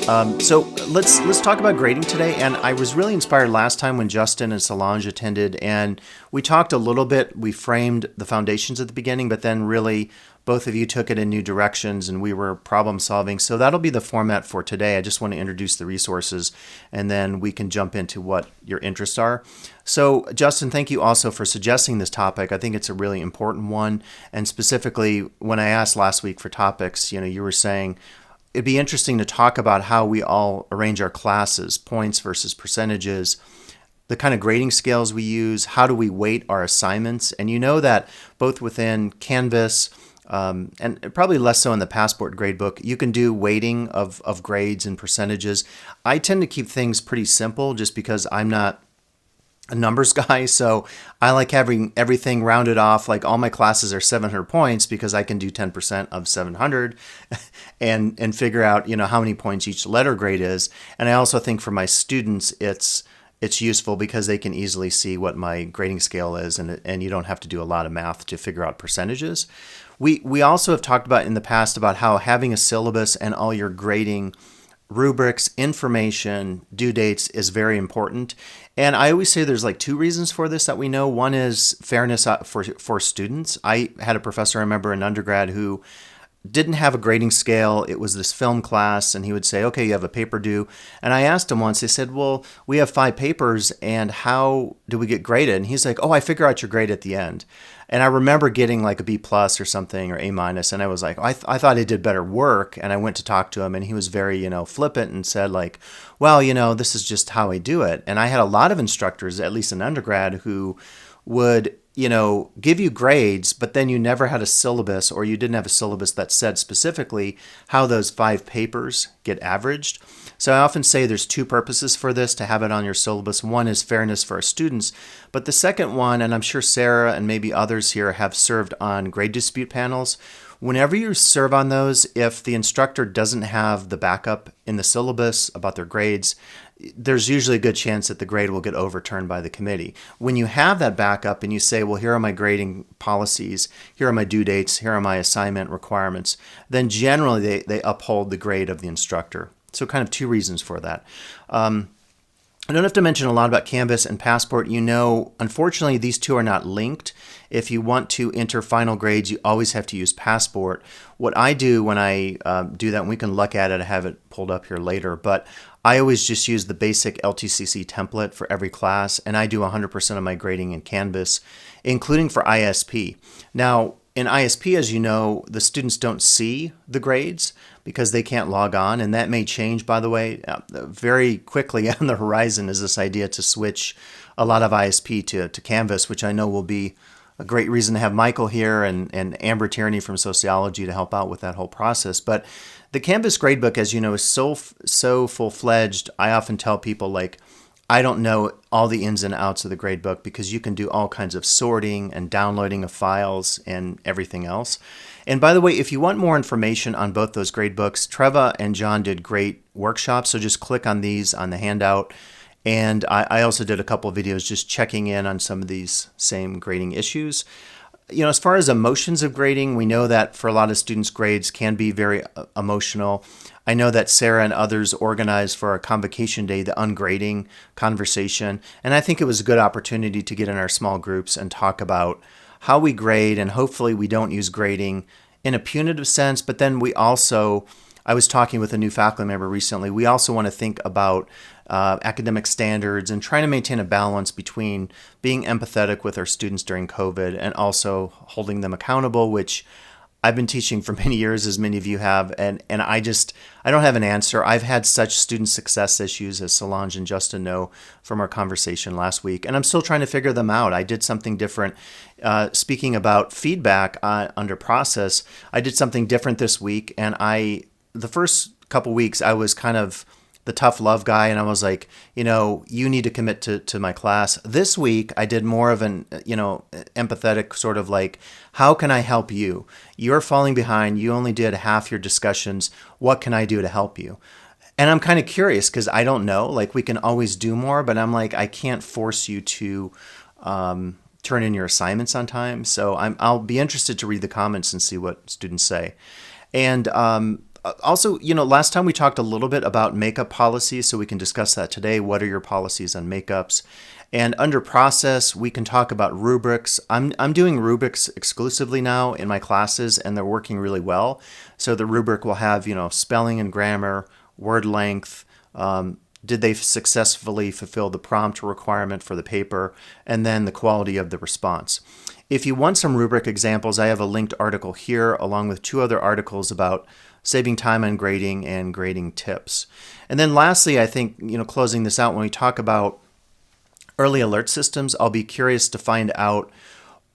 So let's talk about grading today. And I was really inspired last time when Justin and Solange attended, and we talked a little bit. We framed the foundations at the beginning, but then really both of you took it in new directions, and we were problem solving. So that'll be the format for today. I just want to introduce the resources, and then we can jump into what your interests are. So Justin, thank you also for suggesting this topic. I think it's a really important one, and specifically when I asked last week for topics, you were saying it'd be interesting to talk about how we all arrange our classes, points versus percentages, the kind of grading scales we use, how do we weight our assignments. And you know that both within Canvas and probably less so in the Passport gradebook, you can do weighting of grades and percentages. I tend to keep things pretty simple just because I'm not a numbers guy, so I like having everything rounded off. Like all my classes are 700 points because I can do 10% of 700 and figure out how many points each letter grade is. And I also think for my students it's useful because they can easily see what my grading scale is, and you don't have to do a lot of math to figure out percentages. We also have talked about in the past about how having a syllabus and all your grading rubrics, information, due dates is very important. And I always say there's like two reasons for this that we know. One is fairness for students. I had a professor, I remember in undergrad, who didn't have a grading scale. It was this film class, and he would say, okay, you have a paper due. And I asked him once, I said, well, we have 5 papers, and how do we get graded? And he's like, oh, I figure out your grade at the end. And I remember getting like a B plus or something, or A minus, and I was like, I thought I did better work. And I went to talk to him, and he was very, flippant and said like, well, this is just how I do it. And I had a lot of instructors, at least in undergrad, who would give you grades, but then you never had a syllabus, or you didn't have a syllabus that said specifically how those 5 papers get averaged. So I often say there's 2 purposes for this, to have it on your syllabus. One is fairness for our students, but the second one, and I'm sure Sarah and maybe others here have served on grade dispute panels. Whenever you serve on those, if the instructor doesn't have the backup in the syllabus about their grades, there's usually a good chance that the grade will get overturned by the committee. When you have that backup and you say, well, here are my grading policies, here are my due dates, here are my assignment requirements, then generally they uphold the grade of the instructor. So kind of 2 reasons for that. I don't have to mention a lot about Canvas and Passport. Unfortunately, these 2 are not linked. If you want to enter final grades, you always have to use Passport. What I do when I do that, and we can look at it, I have it pulled up here later, but I always just use the basic LTCC template for every class, and I do 100% of my grading in Canvas, including for ISP. Now, in ISP, as you know, the students don't see the grades because they can't log on, and that may change, by the way. Very quickly on the horizon is this idea to switch a lot of ISP to Canvas, which I know will be a great reason to have Michael here and Amber Tierney from Sociology to help out with that whole process. But the Canvas gradebook, as you know, is so full-fledged. I often tell people, like, I don't know all the ins and outs of the gradebook because you can do all kinds of sorting and downloading of files and everything else. And by the way, if you want more information on both those gradebooks, Treva and John did great workshops, so just click on these on the handout. And I also did a couple of videos just checking in on some of these same grading issues. As far as emotions of grading, we know that for a lot of students, grades can be very emotional. I know that Sarah and others organized for our Convocation Day the ungrading conversation, and I think it was a good opportunity to get in our small groups and talk about how we grade, and hopefully we don't use grading in a punitive sense, but then I was talking with a new faculty member recently, we also want to think about academic standards and trying to maintain a balance between being empathetic with our students during COVID and also holding them accountable, which I've been teaching for many years, as many of you have, and I don't have an answer. I've had such student success issues, as Solange and Justin know from our conversation last week, and I'm still trying to figure them out. I did something different. Speaking about feedback under process, I did something different this week, and the first couple weeks I was kind of the tough love guy, and I was like, you need to commit to my class. This week, I did more of an, empathetic sort of like, how can I help you? You're falling behind. You only did half your discussions. What can I do to help you? And I'm kind of curious because I don't know. Like, we can always do more, but I'm like, I can't force you to turn in your assignments on time. So I'll be interested to read the comments and see what students say. And Also, last time we talked a little bit about makeup policies, so we can discuss that today. What are your policies on makeups? And under process, we can talk about rubrics. I'm doing rubrics exclusively now in my classes, and they're working really well. So the rubric will have, spelling and grammar, word length, did they successfully fulfill the prompt requirement for the paper, and then the quality of the response. If you want some rubric examples, I have a linked article here along with 2 other articles about saving time on grading and grading tips. And then lastly, I think, closing this out, when we talk about early alert systems, I'll be curious to find out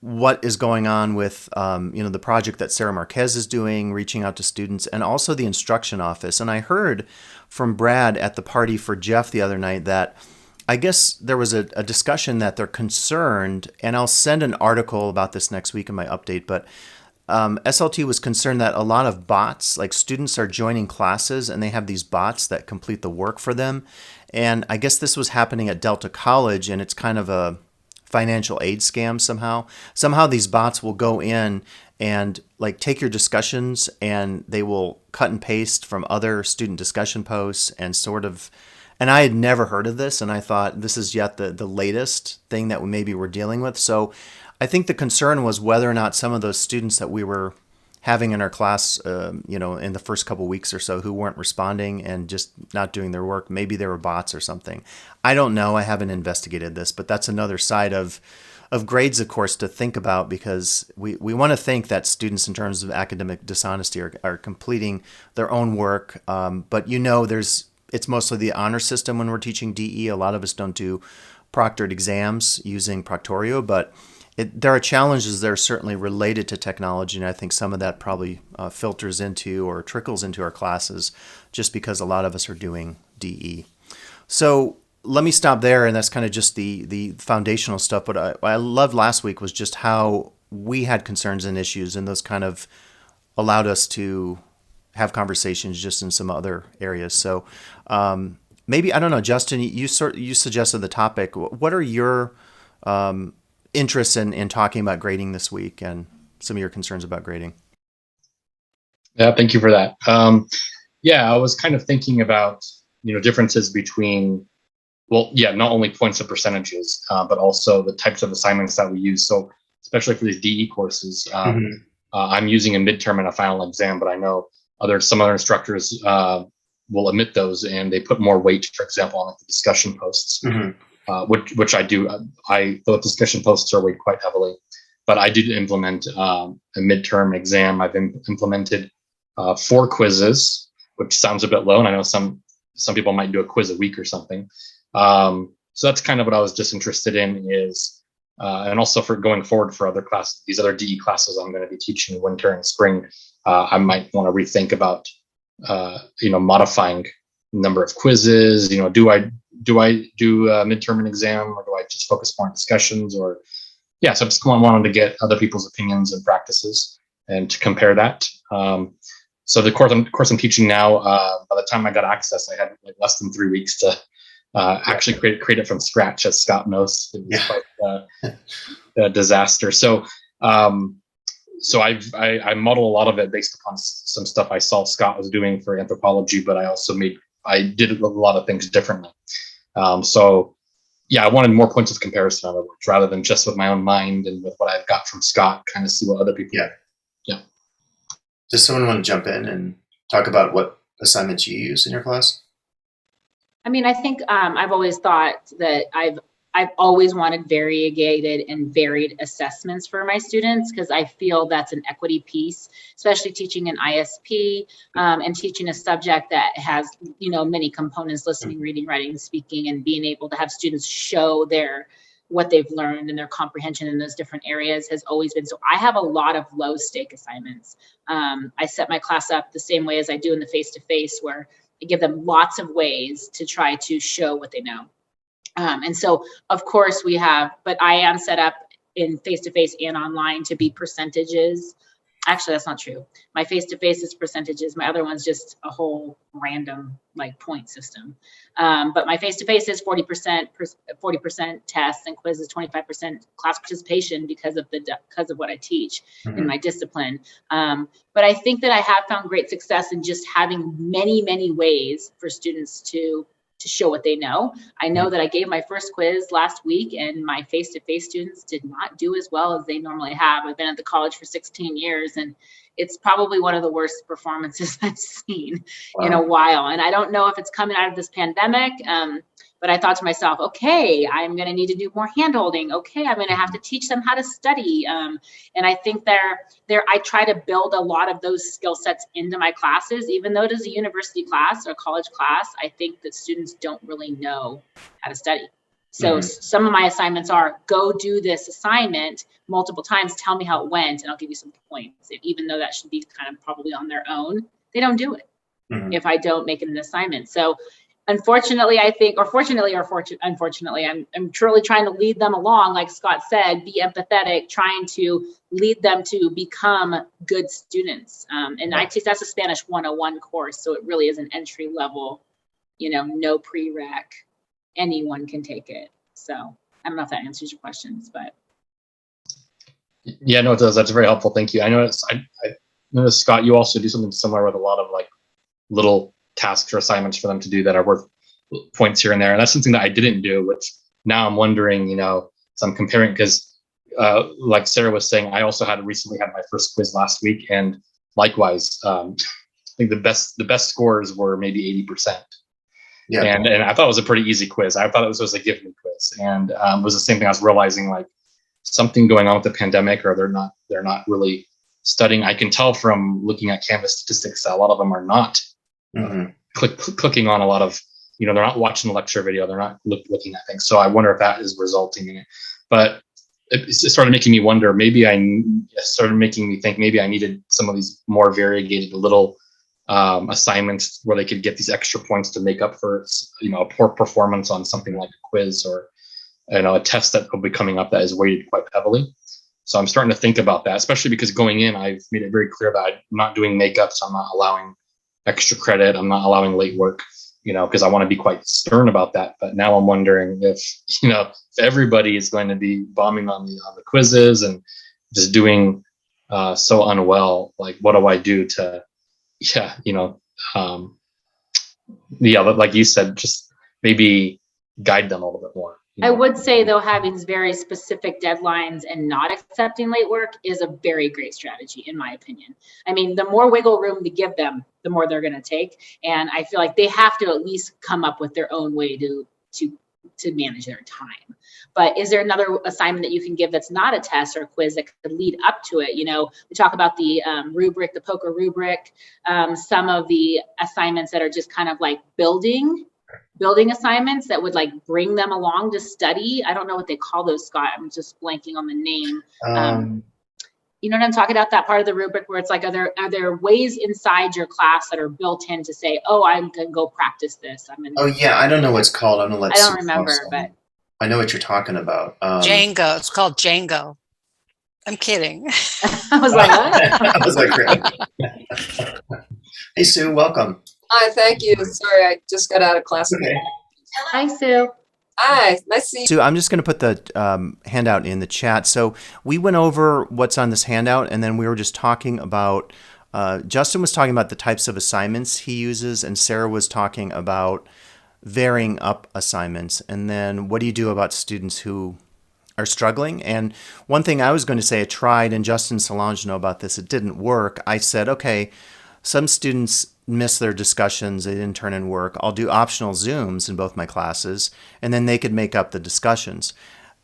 what is going on with the project that Sarah Marquez is doing, reaching out to students, and also the instruction office. And I heard from Brad at the party for Jeff the other night that I guess there was a discussion that they're concerned, and I'll send an article about this next week in my update, but SLT was concerned that a lot of bots, like students are joining classes and they have these bots that complete the work for them. And I guess this was happening at Delta College, and it's kind of a financial aid scam somehow. Somehow these bots will go in and take your discussions, and they will cut and paste from other student discussion posts and and I had never heard of this, and I thought this is yet the latest thing that maybe we're dealing with. So I think the concern was whether or not some of those students that we were having in our class, in the first couple weeks or so, who weren't responding and just not doing their work, maybe they were bots or something. I don't know. I haven't investigated this, but that's another side of grades, of course, to think about, because we want to think that students, in terms of academic dishonesty, are completing their own work. But it's mostly the honor system when we're teaching DE. A lot of us don't do proctored exams using Proctorio, but there are challenges that are certainly related to technology, and I think some of that probably filters into or trickles into our classes just because a lot of us are doing DE. So let me stop there, and that's kind of just the foundational stuff. But I loved last week was just how we had concerns and issues, and those kind of allowed us to have conversations just in some other areas. So maybe, I don't know, Justin, you suggested the topic. What are your interests in talking about grading this week, and some of your concerns about grading? Yeah, thank you for that. I was kind of thinking about, differences between, not only points and percentages, but also the types of assignments that we use. So especially for these DE courses, I'm using a midterm and a final exam, but I know some other instructors will omit those, and they put more weight, for example, on the discussion posts, which I do. Those discussion posts are weighted quite heavily, but I did implement a midterm exam. I've implemented 4 quizzes, which sounds a bit low, and I know some people might do a quiz a week or something. So that's kind of what I was just interested in is, and also for going forward for other classes, these other DE classes I'm going to be teaching winter and spring, I might want to rethink about, modifying number of quizzes. Do I do a midterm and exam, or do I just focus more on discussions? So I just wanted to get other people's opinions and practices and to compare that. So the course I'm teaching now, by the time I got access, I had less than 3 weeks to actually create it from scratch, as Scott knows. It was quite a disaster. So I model a lot of it based upon some stuff I saw Scott was doing for anthropology, but I did a lot of things differently. I wanted more points of comparison, in other words, rather than just with my own mind and with what I've got from Scott, kind of see what other people. Yeah. Does someone want to jump in and talk about what assignments you use in your class? I mean, I think I've always thought that I've always wanted variegated and varied assessments for my students, because I feel that's an equity piece, especially teaching an ISP and teaching a subject that has, many components: listening, reading, writing, speaking, and being able to have students show what they've learned and their comprehension in those different areas has always been. So I have a lot of low stake assignments. I set my class up the same way as I do in the face-to-face, where I give them lots of ways to try to show what they know. And so, of course, but I am set up in face-to-face and online to be percentages Actually, that's not true. My face-to-face is percentages. My other one's just a whole random like point system. But my face-to-face is 40% tests and quizzes, 25% class participation because of what I teach in my discipline. But I think that I have found great success in just having many, many ways for students to show what they know. I know that I gave my first quiz last week and my face-to-face students did not do as well as they normally have. I've been at the college for 16 years and it's probably one of the worst performances I've seen in a while. And I don't know if it's coming out of this pandemic, but I thought to myself, okay, I'm going to need to do more handholding. Okay, I'm going to have to teach them how to study. And I think I try to build a lot of those skill sets into my classes, even though it is a university class or college class. I think that students don't really know how to study. So some of my assignments are go do this assignment multiple times, tell me how it went, and I'll give you some points. Even though that should be kind of probably on their own, they don't do it if I don't make it an assignment. So unfortunately, I think, or fortunately, unfortunately, I'm truly trying to lead them along, like Scott said, be empathetic, trying to lead them to become good students. And I teach, that's a Spanish 101 course, so it really is an entry level, no prereq. Anyone can take it. So I don't know if that answers your questions, but. Yeah, no, it does. That's very helpful. Thank you. I noticed, I noticed, Scott, you also do something similar with a lot of like little tasks or assignments for them to do that are worth points here and there. And that's something that I didn't do, which now I'm wondering, so I'm comparing because like Sarah was saying, I also recently had my first quiz last week. And likewise, I think the best scores were maybe 80%. Yeah. And I thought it was a pretty easy quiz. I thought it was a give me quiz. And it was the same thing. I was realizing like something going on with the pandemic, or they're not really studying. I can tell from looking at Canvas statistics that a lot of them are not clicking on a lot of, they're not watching the lecture video. They're not looking at things. So I wonder if that is resulting in it. But it started making me wonder, started making me think maybe I needed some of these more variegated little assignments where they could get these extra points to make up for, a poor performance on something like a quiz or, a test that will be coming up that is weighted quite heavily. So I'm starting to think about that, especially because going in, I've made it very clear that I'm not doing makeup. So I'm not allowing extra credit. I'm not allowing late work, because I want to be quite stern about that. But now I'm wondering if everybody is going to be bombing on the quizzes and just doing so unwell, like what do I do to, like you said, just maybe guide them a little bit more. I would say, though, having very specific deadlines and not accepting late work is a very great strategy, in my opinion. I mean, the more wiggle room we give them, the more they're going to take. And I feel like they have to at least come up with their own way to manage their time. But is there another assignment that you can give that's not a test or a quiz that could lead up to it? We talk about the rubric, the poker rubric, some of the assignments that are just kind of like building assignments that would like bring them along to study. I don't know what they call those, Scott. I'm just blanking on the name. You know what I'm talking about? That part of the rubric where it's like, are there ways inside your class that are built in to say, oh, I'm going to go practice this. I don't know what's called. I'm going to let I don't remember, but I know what you're talking about. Django. It's called Django. I'm kidding. I was like, what? I was like, great. Hey, Sue, welcome. Hi, thank you. Sorry, I just got out of class. Okay. Hi, Sue. Hi, nice to see you. Sue, I'm just going to put the handout in the chat. So we went over what's on this handout, and then we were just talking about, Justin was talking about the types of assignments he uses, and Sarah was talking about varying up assignments. And then what do you do about students who are struggling? And one thing I was going to say, I tried, and Justin and Solange know about this, it didn't work. I said, okay, some students miss their discussions, they didn't turn in work. I'll do optional Zooms in both my classes, and then they could make up the discussions.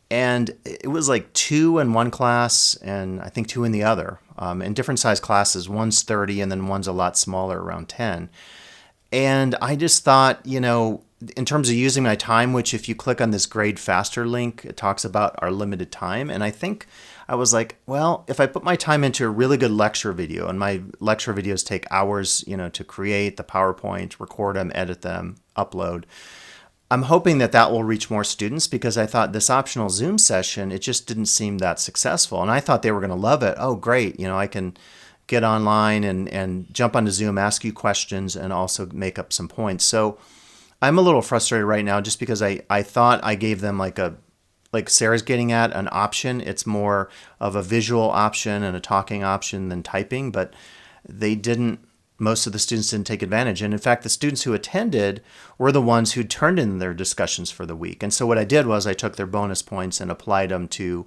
And it was like 2 in one class and I think 2 in the other, in different size classes. One's 30 and then one's a lot smaller, around 10. And I just thought, in terms of using my time, which if you click on this Grade Faster link, it talks about our limited time. And I think I was like, well, if I put my time into a really good lecture video, and my lecture videos take hours, to create the PowerPoint, record them, edit them, upload, I'm hoping that will reach more students, because I thought this optional Zoom session, it just didn't seem that successful. And I thought they were going to love it. Oh, great. I can get online and jump onto Zoom, ask you questions, and also make up some points. So I'm a little frustrated right now just because I thought I gave them like Sarah's getting at, an option. It's more of a visual option and a talking option than typing, but most of the students didn't take advantage. And in fact, the students who attended were the ones who turned in their discussions for the week. And so what I did was I took their bonus points and applied them to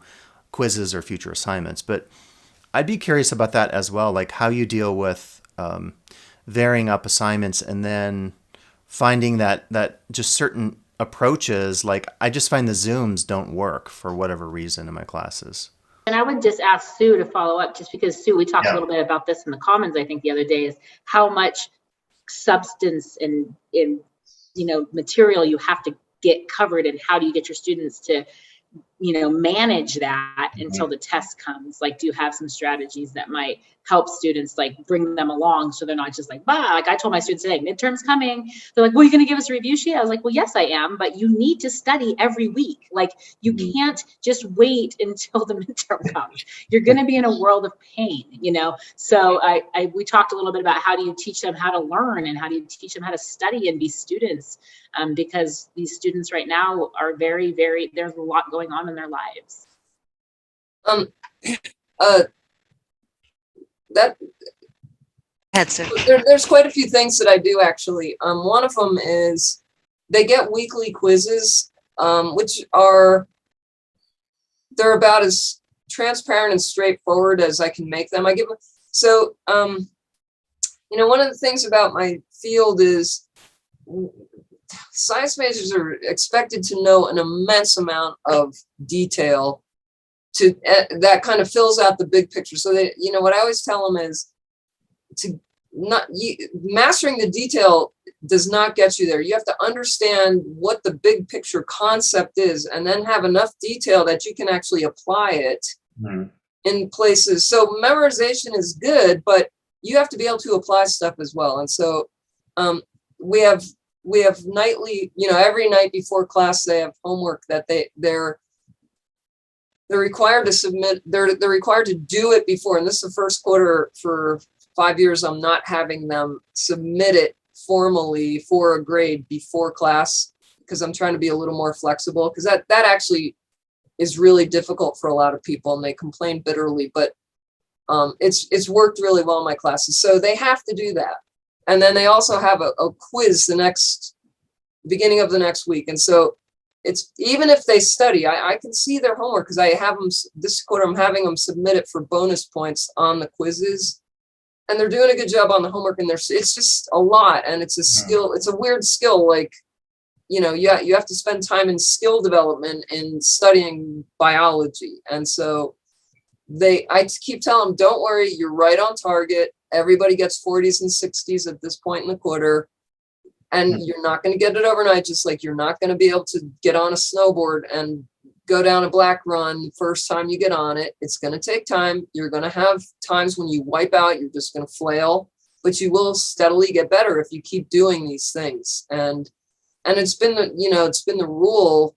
quizzes or future assignments. But I'd be curious about that as well, like how you deal with varying up assignments and then finding that just certain approaches, like I just find the Zooms don't work for whatever reason in my classes. And I would just ask Sue to follow up, just because Sue, we talked a little bit about this in the Commons, I think the other day, is how much substance and material you have to get covered, and how do you get your students to manage that until the test comes. Like, do you have some strategies that might help students, like bring them along so they're not just like, bah, like I told my students today, midterm's coming. They're like, well, you're going to give us a review sheet? I was like, well, yes, I am, but you need to study every week. Like, you can't just wait until the midterm comes. You're going to be in a world of pain, So we talked a little bit about how do you teach them how to learn, and how do you teach them how to study and be students, because these students right now are very, very, there's a lot going on in their lives. There's quite a few things that I do actually. One of them is they get weekly quizzes, which they're about as transparent and straightforward as I can make them. One of the things about my field is science majors are expected to know an immense amount of detail that kind of fills out the big picture. So that, what I always tell them is mastering the detail does not get you there. You have to understand what the big picture concept is, and then have enough detail that you can actually apply it in places. So memorization is good, but you have to be able to apply stuff as well. And so we have nightly, every night before class, they have homework that they're required to submit. They're required to do it before. And this is the first quarter for 5 years. I'm not having them submit it formally for a grade before class, because I'm trying to be a little more flexible, because that actually is really difficult for a lot of people, and they complain bitterly, but it's worked really well in my classes. So they have to do that. And then they also have a quiz the beginning of the next week. And so it's, even if they study, I can see their homework, because I have them this quarter, I'm having them submit it for bonus points on the quizzes, and they're doing a good job on the homework. And it's just a lot. And it's a skill. It's a weird skill. Like, you have to spend time in skill development in studying biology. And so I keep telling them, don't worry, you're right on target. Everybody gets 40s and 60s at this point in the quarter, and you're not going to get it overnight. Just like you're not going to be able to get on a snowboard and go down a black run the first time you get on it. It's going to take time. You're going to have times when you wipe out, you're just going to flail, but you will steadily get better if you keep doing these things. And it's been the rule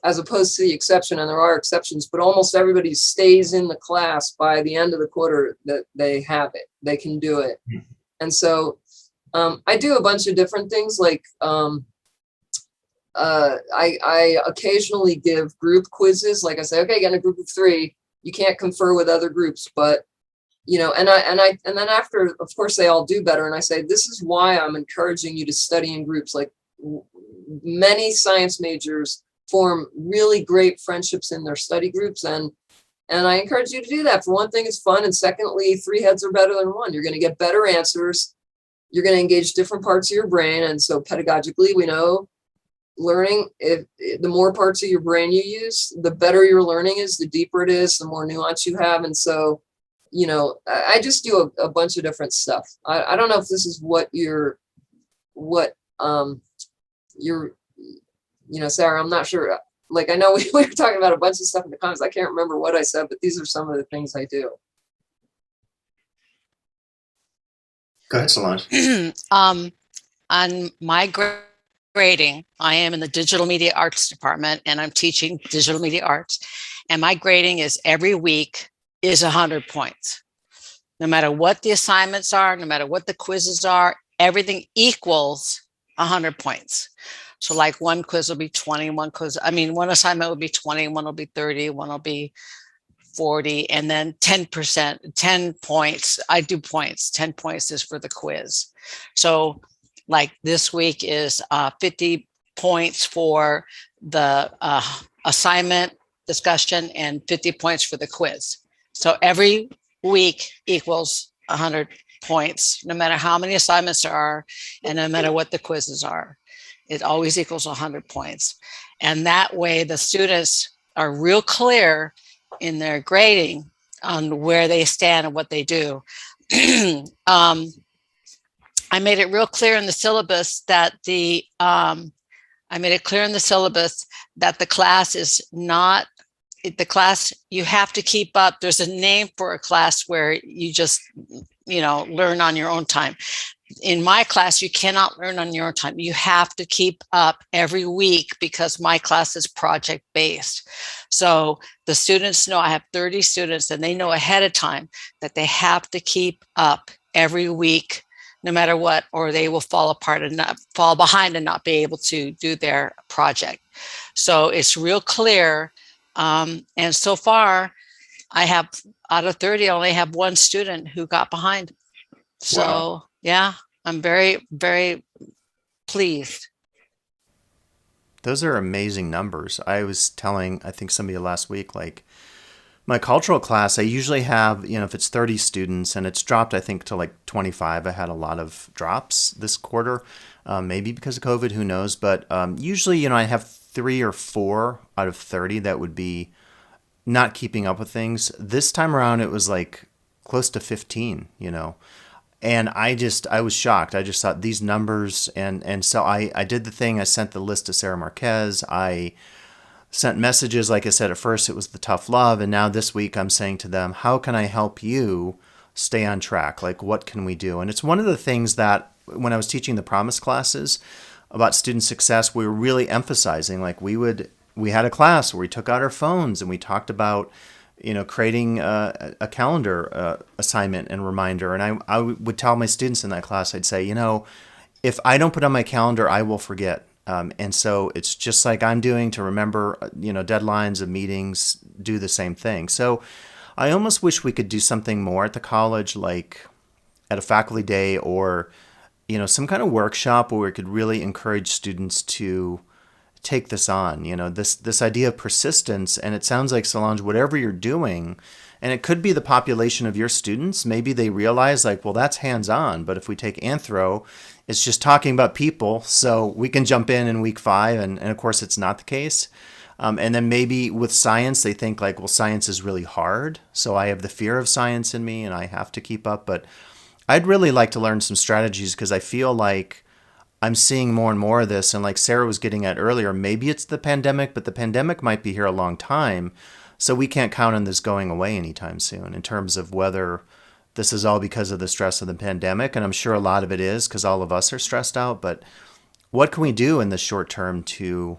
as opposed to the exception, and there are exceptions, but almost everybody stays in the class by the end of the quarter that they have it, they can do it. And so I do a bunch of different things. Like I occasionally give group quizzes. Like I say, okay, get in a group of 3, you can't confer with other groups, but and then after, of course, they all do better. And I say, this is why I'm encouraging you to study in groups. Like many science majors form really great friendships in their study groups. And I encourage you to do that. For one thing, it's fun. And secondly, 3 heads are better than 1. You're going to get better answers. You're going to engage different parts of your brain. And so pedagogically, we know learning, if the more parts of your brain you use, the better your learning is, the deeper it is, the more nuance you have. And so, I just do a bunch of different stuff. I don't know if this is what you're Sarah, I'm not sure. Like, I know we were talking about a bunch of stuff in the comments. I can't remember what I said, but these are some of the things I do. Go ahead, Solange. On my grading, I am in the digital media arts department, and I'm teaching digital media arts. And my grading is every week is 100 points. no matter what the assignments are, no matter what the quizzes are, everything equals 100 points. So like one quiz will be 20, one assignment will be 20, one will be 30, one will be 40, and then 10%, 10 points. I do points. 10 points is for the quiz. So like this week is 50 points for the assignment discussion and 50 points for the quiz. So every week equals 100 points, no matter how many assignments there are and no matter what the quizzes are. It always equals 100 points. And that way the students are real clear in their grading on where they stand and what they do. I made it real clear in the syllabus that the class is not the class you have to keep up. There's a name for a class where you just, learn on your own time. In my class, you cannot learn on your own time. You have to keep up every week because my class is project based. So the students know, I have 30 students, and they know ahead of time that they have to keep up every week, no matter what, or they will fall behind and not be able to do their project. So it's real clear. And so far, I have, out of 30, I only have one student who got behind. So wow. Yeah, I'm very, very pleased. Those are amazing numbers. I was telling, I think somebody last week, like my cultural class, I usually have, if it's 30 students, and it's dropped, I think, to like 25. I had a lot of drops this quarter, maybe because of COVID, who knows? But usually, I have 3 or 4 out of 30 that would be not keeping up with things. This time around, it was like close to 15, And I was shocked. I just thought these numbers, and so I did the thing. I sent the list to Sarah Marquez. I sent messages. Like I said, at first it was the tough love, and now this week I'm saying to them, how can I help you stay on track? Like, what can we do? And it's one of the things that when I was teaching the Promise classes about student success, we were really emphasizing. Like we had a class where we took out our phones and we talked about creating a calendar assignment and reminder. And I would tell my students in that class, I'd say, if I don't put on my calendar, I will forget. And so it's just like I'm doing to remember, deadlines of meetings, do the same thing. So I almost wish we could do something more at the college, like at a faculty day or, some kind of workshop where we could really encourage students to take this on, this idea of persistence. And it sounds like, Solange, whatever you're doing, and it could be the population of your students, maybe they realize like, well, that's hands-on. But if we take anthro, it's just talking about people. So we can jump in week 5. And of course, it's not the case. And then maybe with science, they think like, well, science is really hard. So I have the fear of science in me and I have to keep up. But I'd really like to learn some strategies because I feel like I'm seeing more and more of this. And like Sarah was getting at earlier, maybe it's the pandemic, but the pandemic might be here a long time. So we can't count on this going away anytime soon in terms of whether this is all because of the stress of the pandemic. And I'm sure a lot of it is because all of us are stressed out. But what can we do in the short term to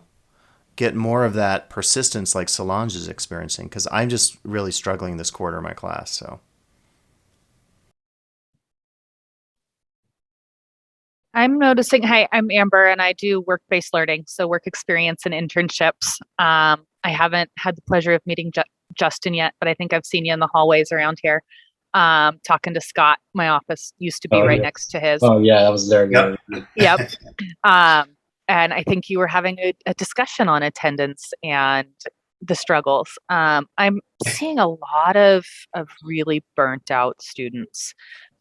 get more of that persistence like Solange is experiencing? Because I'm just really struggling this quarter in my class. So. I'm noticing, hi, I'm Amber and I do work-based learning, so work experience and internships. I haven't had the pleasure of meeting Justin yet, but I think I've seen you in the hallways around here talking to Scott. My office used to be right next to his. Oh, yeah, that was there. Yep. And I think you were having a discussion on attendance and the struggles. I'm seeing a lot of really burnt out students.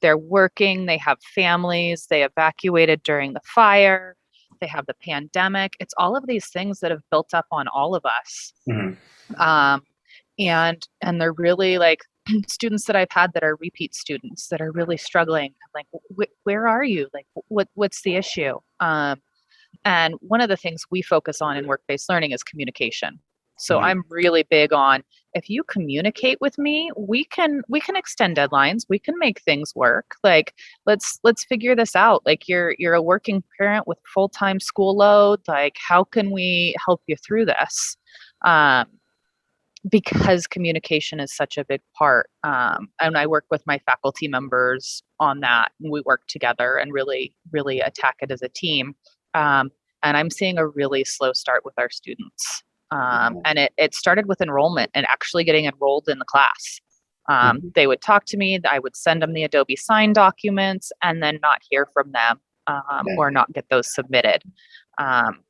They're working, they have families, they evacuated during the fire, they have the pandemic. It's all of these things that have built up on all of us. Mm-hmm. And they're really like students that I've had that are repeat students that are really struggling. Like, where are you? Like, what's the issue? And one of the things we focus on in work-based learning is communication. So I'm really big on, if you communicate with me, we can extend deadlines. We can make things work. Like, let's figure this out. Like, you're a working parent with full-time school load. Like, how can we help you through this? because communication is such a big part. And I work with my faculty members on that. And we work together and really, really attack it as a team. And I'm seeing a really slow start with our students. And it started with enrollment and actually getting enrolled in the class. They would talk to me, I would send them the Adobe Sign documents and then not hear from them or not get those submitted.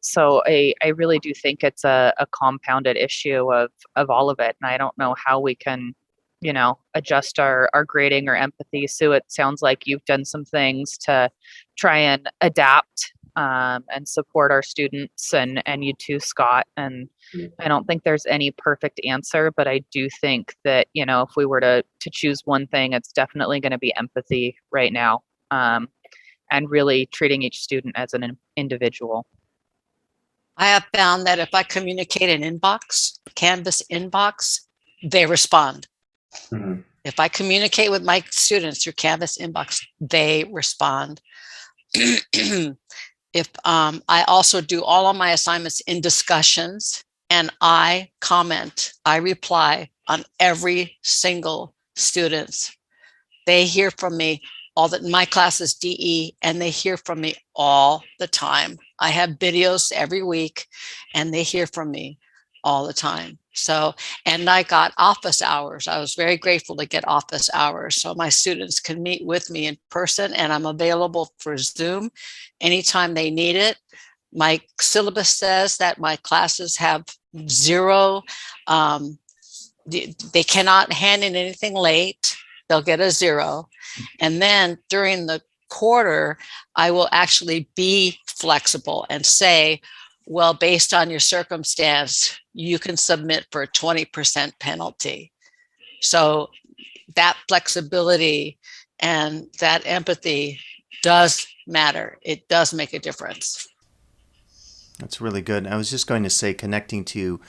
So I really do think it's a compounded issue of all of it. And I don't know how we can, adjust our grading or empathy. So it sounds like you've done some things to try and adapt and support our students and you too, Scott. And I don't think there's any perfect answer, but I do think that, if we were to choose one thing, it's definitely going to be empathy right now. And really treating each student as an individual. I have found that if I communicate an inbox, Canvas inbox, they respond. Mm-hmm. If I communicate with my students through Canvas inbox, they respond. If I also do all of my assignments in discussions and I comment, I reply on every single student. They hear from me. My class is DE and they hear from me all the time. I have videos every week and they hear from me all the time. So, and I got office hours. I was very grateful to get office hours. So my students can meet with me in person and I'm available for Zoom anytime they need it. My syllabus says that my classes have 0. They cannot hand in anything late. They'll get a 0. And then during the quarter, I will actually be flexible and say, well, based on your circumstance, you can submit for a 20% penalty. So that flexibility and that empathy does matter. It does make a difference. That's really good. I was just going to say, connecting to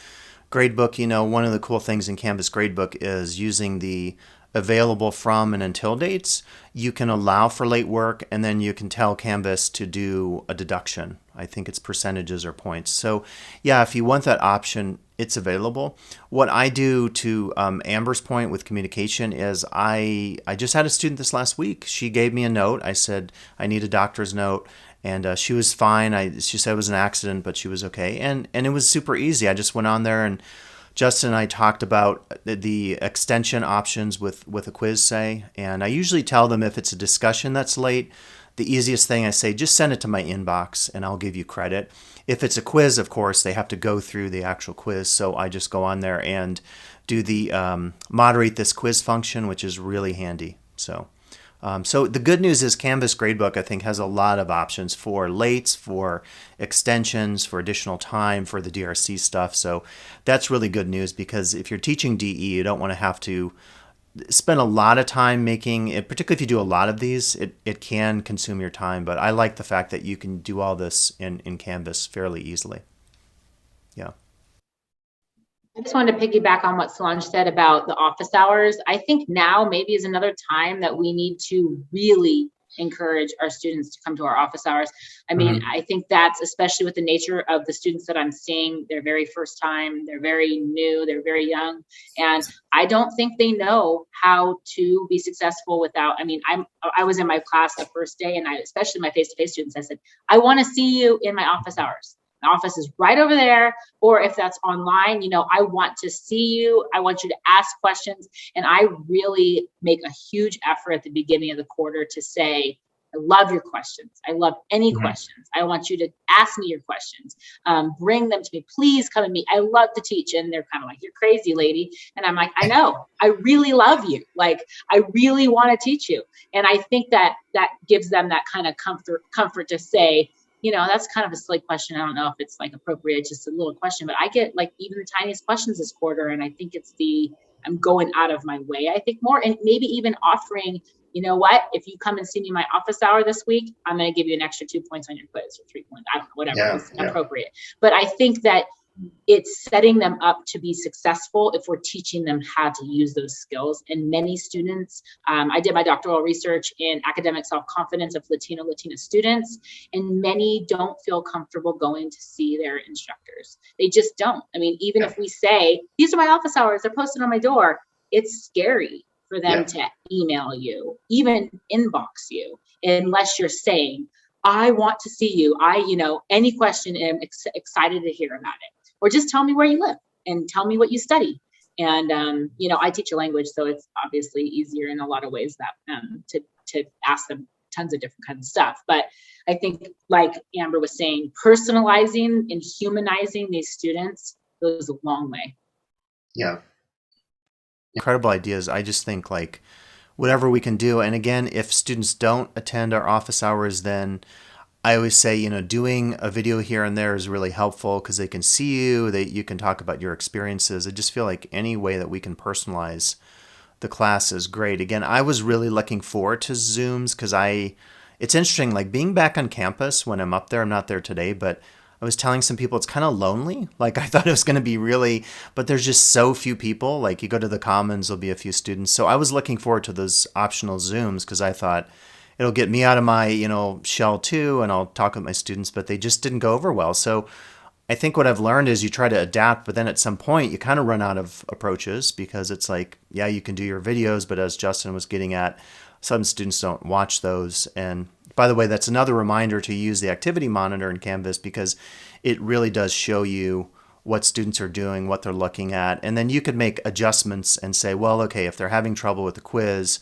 Gradebook, one of the cool things in Canvas Gradebook is using the available from and until dates. You can allow for late work and then you can tell Canvas to do a deduction. I think it's percentages or points. So yeah, if you want that option, it's available. What I do to Amber's point with communication is I just had a student this last week. She gave me a note. I said, I need a doctor's note. And she was fine. She said it was an accident, but she was okay. And it was super easy. I just went on there and Justin and I talked about the extension options with a quiz, say, and I usually tell them if it's a discussion that's late, the easiest thing I say, just send it to my inbox and I'll give you credit. If it's a quiz, of course, they have to go through the actual quiz, so I just go on there and do the moderate this quiz function, which is really handy. So the good news is Canvas Gradebook, I think, has a lot of options for lates, for extensions, for additional time, for the DRC stuff. So that's really good news because if you're teaching DE, you don't want to have to spend a lot of time making it, particularly if you do a lot of these, it can consume your time. But I like the fact that you can do all this in Canvas fairly easily. Yeah. I just wanted to piggyback on what Solange said about the office hours. I think now maybe is another time that we need to really encourage our students to come to our office hours. I mean, I think that's especially with the nature of the students that I'm seeing, their very first time, they're very new, they're very young. And I don't think they know how to be successful without, I was in my class the first day and especially my face-to-face students, I said, I want to see you in my office hours. My office is right over there. Or if that's online, I want to see you. I want you to ask questions. And I really make a huge effort at the beginning of the quarter to say, I love your questions. I love any questions. I want you to ask me your questions. Bring them to me. Please come to me. I love to teach. And they're kind of like, you're crazy, lady. And I'm like, I know. I really love you. Like, I really want to teach you. And I think that gives them that kind of comfort to say, that's kind of a silly question. I don't know if it's like appropriate, just a little question, but I get like even the tiniest questions this quarter. And I think it's I'm going out of my way, I think more, and maybe even offering, if you come and see me in my office hour this week, I'm going to give you an extra 2 points on your quiz or 3 points. I don't know, whatever is appropriate. But I think that it's setting them up to be successful if we're teaching them how to use those skills. And many students, I did my doctoral research in academic self-confidence of Latina students, and many don't feel comfortable going to see their instructors. They just don't. I mean, even if we say, these are my office hours, they're posted on my door, it's scary for them to email you, even inbox you, unless you're saying, I want to see you. Any question, I'm excited to hear about it. Or just tell me where you live and tell me what you study. And, I teach a language, so it's obviously easier in a lot of ways that to ask them tons of different kinds of stuff. But I think, like Amber was saying, personalizing and humanizing these students goes a long way. Yeah. Incredible ideas. I just think like whatever we can do. And again, if students don't attend our office hours, then I always say, doing a video here and there is really helpful because they can see you, you can talk about your experiences. I just feel like any way that we can personalize the class is great. Again, I was really looking forward to Zooms because it's interesting, like being back on campus when I'm up there. I'm not there today, but I was telling some people it's kind of lonely. Like I thought it was going to be really, but there's just so few people. Like you go to the Commons, there'll be a few students. So I was looking forward to those optional Zooms because I thought it'll get me out of my, shell too, and I'll talk with my students, but they just didn't go over well. So I think what I've learned is you try to adapt, but then at some point you kind of run out of approaches because it's like, yeah, you can do your videos, but as Justin was getting at, some students don't watch those. And by the way, that's another reminder to use the activity monitor in Canvas because it really does show you what students are doing, what they're looking at. And then you could make adjustments and say, well, okay, if they're having trouble with the quiz,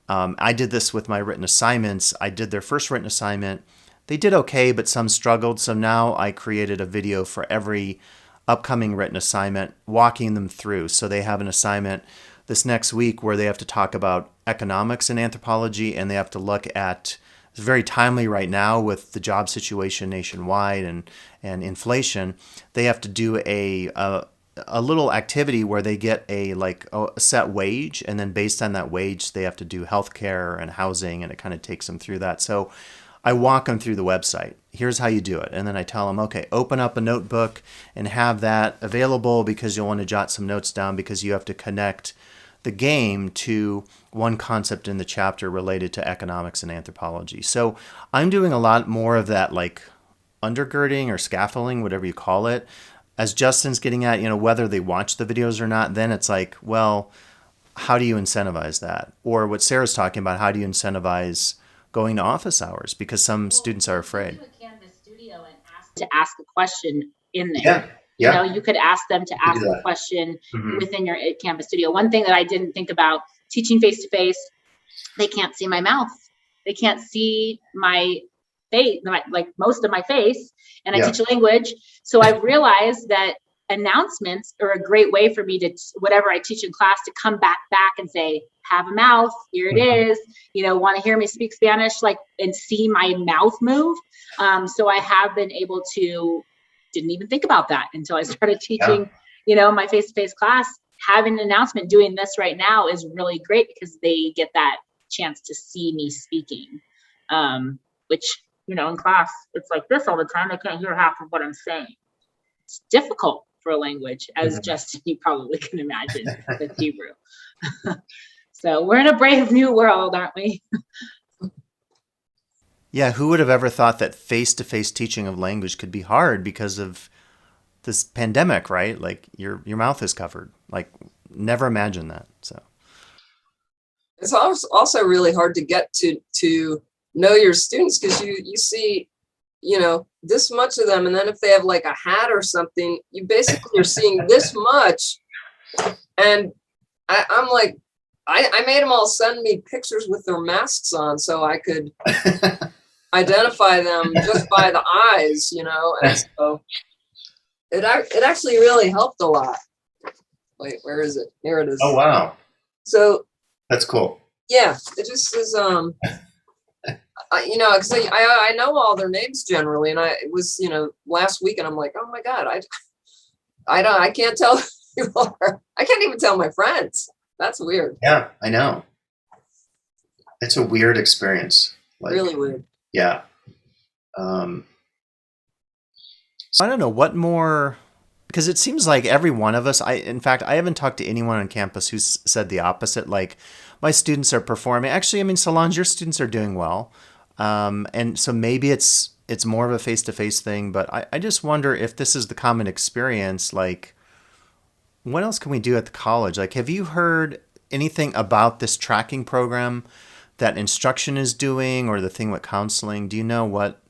I did this with my written assignments. I did their first written assignment. They did okay, but some struggled. So now I created a video for every upcoming written assignment, walking them through. So they have an assignment this next week where they have to talk about economics and anthropology, and they have to look at, it's very timely right now with the job situation nationwide and inflation. They have to do a little activity where they get a set wage, and then based on that wage, they have to do healthcare and housing, and it kind of takes them through that. So I walk them through the website. Here's how you do it. And then I tell them, okay, open up a notebook and have that available because you'll want to jot some notes down because you have to connect the game to one concept in the chapter related to economics and anthropology. So I'm doing a lot more of that, like undergirding or scaffolding, whatever you call it. As Justin's getting at, whether they watch the videos or not, then it's like, well, how do you incentivize that? Or what Sarah's talking about, how do you incentivize going to office hours? Because some students are afraid. You could Canvas Studio and ask a question in there. You could ask them to ask a question within your Canvas Studio. One thing that I didn't think about teaching face-to-face, they can't see my mouth. They can't see my face, like most of my face, and I teach a language. So I realized that announcements are a great way for me to, whatever I teach in class, to come back and say, have a mouth, here it is, want to hear me speak Spanish, and see my mouth move. So I have been able to, didn't even think about that until I started teaching, my face-to-face class. Having an announcement, doing this right now is really great because they get that chance to see me speaking, which, in class, it's like this all the time. I can't hear half of what I'm saying. It's difficult for a language, as Justin, you probably can imagine, with Hebrew. So we're in a brave new world, aren't we? Yeah, who would have ever thought that face-to-face teaching of language could be hard because of this pandemic, right? Like your mouth is covered. Like never imagined that. So it's also really hard to get to know your students because you see, this much of them, and then if they have like a hat or something, you basically are seeing this much. And I'm like, I made them all send me pictures with their masks on so I could identify them just by the eyes, and so it actually really helped a lot. Wait, where is it? Here it is. Oh, wow. So that's cool. Yeah, it just is, because I know all their names generally, and it was, last week, and I'm like, oh my God, I can't tell who you are. I can't even tell my friends. That's weird. Yeah, I know. It's a weird experience. Really weird. Yeah. I don't know what more, because it seems like every one of us, in fact, I haven't talked to anyone on campus who's said the opposite. Like, my students are performing. Actually, I mean, Solange, your students are doing well. And so maybe it's more of a face-to-face thing, but I just wonder if this is the common experience. Like, what else can we do at the college? Like, have you heard anything about this tracking program that instruction is doing, or the thing with counseling? Do you know what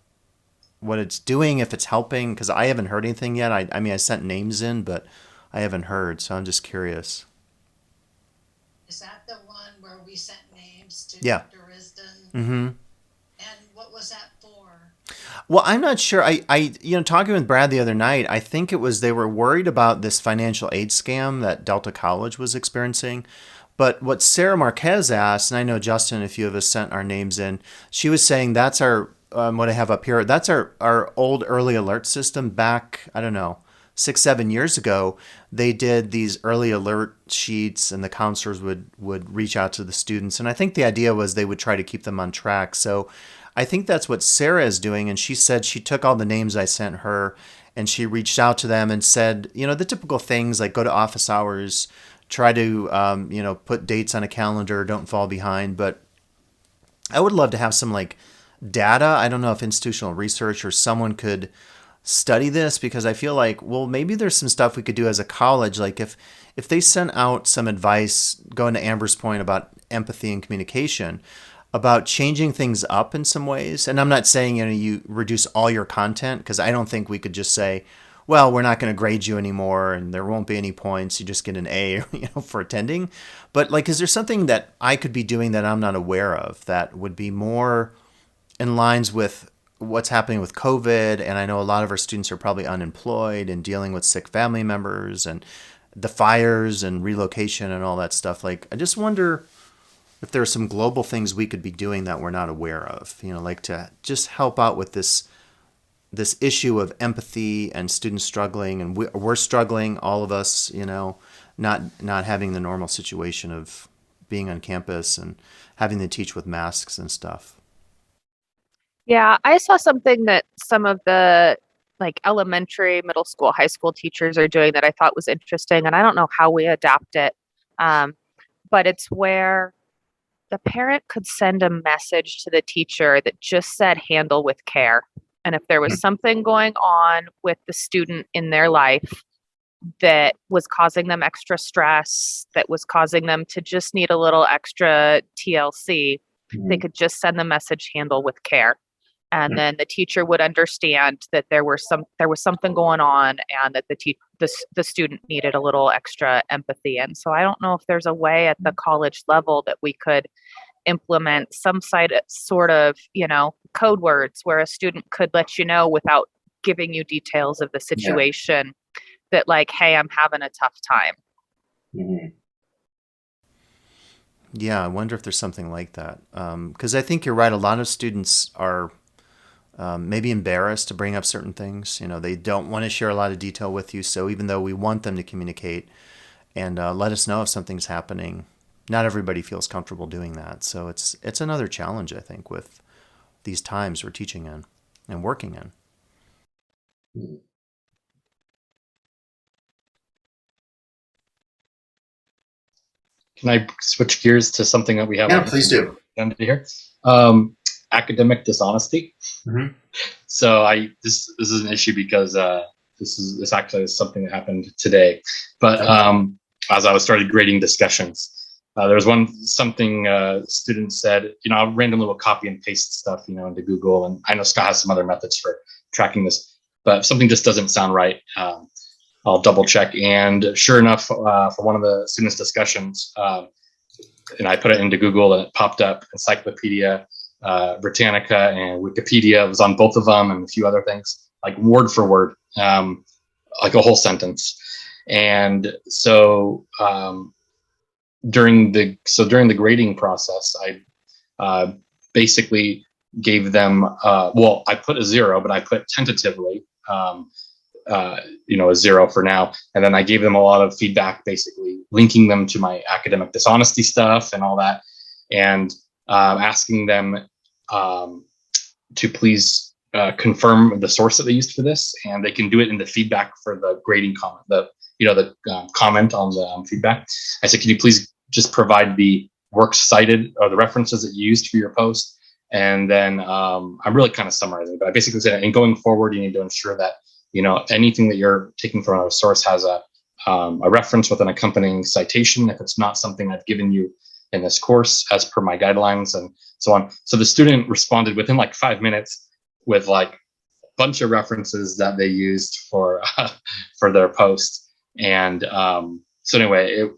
it's doing, if it's helping? Because I haven't heard anything yet. I mean, I sent names in, but I haven't heard, so I'm just curious. Is that the one where we sent names to Yeah. Dr. Risden? Mm-hmm. And what was that for? Well, I'm not sure. Talking with Brad the other night, I think it was they were worried about this financial aid scam that Delta College was experiencing. But what Sarah Marquez asked, and I know Justin, a few of us sent our names in, she was saying that's our, what I have up here, that's our old early alert system back, I don't know, 6-7 years ago. They did these early alert sheets, and the counselors would reach out to the students. And I think the idea was they would try to keep them on track. So I think that's what Sarah is doing. And she said she took all the names I sent her and she reached out to them and said, the typical things like go to office hours, try to, put dates on a calendar, don't fall behind. But I would love to have some like data. I don't know if institutional research or someone could study this, because I feel like, well, maybe there's some stuff we could do as a college. Like if they sent out some advice, going to Amber's point about empathy and communication, about changing things up in some ways. And I'm not saying, you reduce all your content, because I don't think we could just say, well, we're not going to grade you anymore and there won't be any points. You just get an A, for attending. But like, is there something that I could be doing that I'm not aware of that would be more in lines with what's happening with COVID? And I know a lot of our students are probably unemployed and dealing with sick family members and the fires and relocation and all that stuff. Like, I just wonder if there are some global things we could be doing that we're not aware of, like to just help out with this issue of empathy and students struggling, and we're struggling, all of us, not having the normal situation of being on campus and having to teach with masks and stuff. Yeah, I saw something that some of the like elementary, middle school, high school teachers are doing that I thought was interesting, and I don't know how we adapt it, but it's where the parent could send a message to the teacher that just said handle with care. And if there was something going on with the student in their life that was causing them extra stress, that was causing them to just need a little extra TLC, they could just send the message handle with care. And then the teacher would understand that there was something going on, and that the student needed a little extra empathy. And so I don't know if there's a way at the college level that we could implement some sort of, code words where a student could let you know without giving you details of the situation that like, hey, I'm having a tough time. Mm-hmm. Yeah, I wonder if there's something like that. Because I think you're right. A lot of students are maybe embarrassed to bring up certain things. They don't want to share a lot of detail with you. So even though we want them to communicate and let us know if something's happening, not everybody feels comfortable doing that. So it's another challenge, I think, with these times we're teaching in and working in. Can I switch gears to something that we have? Yeah, please do. Here, academic dishonesty. Mm-hmm. So this is an issue because this actually is something that happened today. But as I started grading discussions, there was something students said. I randomly will copy and paste stuff, into Google, and I know Scott has some other methods for tracking this. But if something just doesn't sound right, I'll double check. And sure enough, for one of the students' discussions, and I put it into Google, and it popped up Encyclopedia Britannica and Wikipedia. It was on both of them, and a few other things, like word for word, like a whole sentence. And so during the grading process, I basically gave them I put a 0, but I put tentatively a 0 for now. And then I gave them a lot of feedback, basically linking them to my academic dishonesty stuff and all that, and asking them to please confirm the source that they used for this, and they can do it in the feedback for the grading comment, the comment on the feedback. I said, can you please just provide the works cited or the references that you used for your post? And then I'm really kind of summarizing, but I basically said, and going forward, you need to ensure that, anything that you're taking from a source has a reference with an accompanying citation if it's not something I've given you in this course as per my guidelines, and so on. So the student responded within like 5 minutes with like a bunch of references that they used for their post. And so anyway,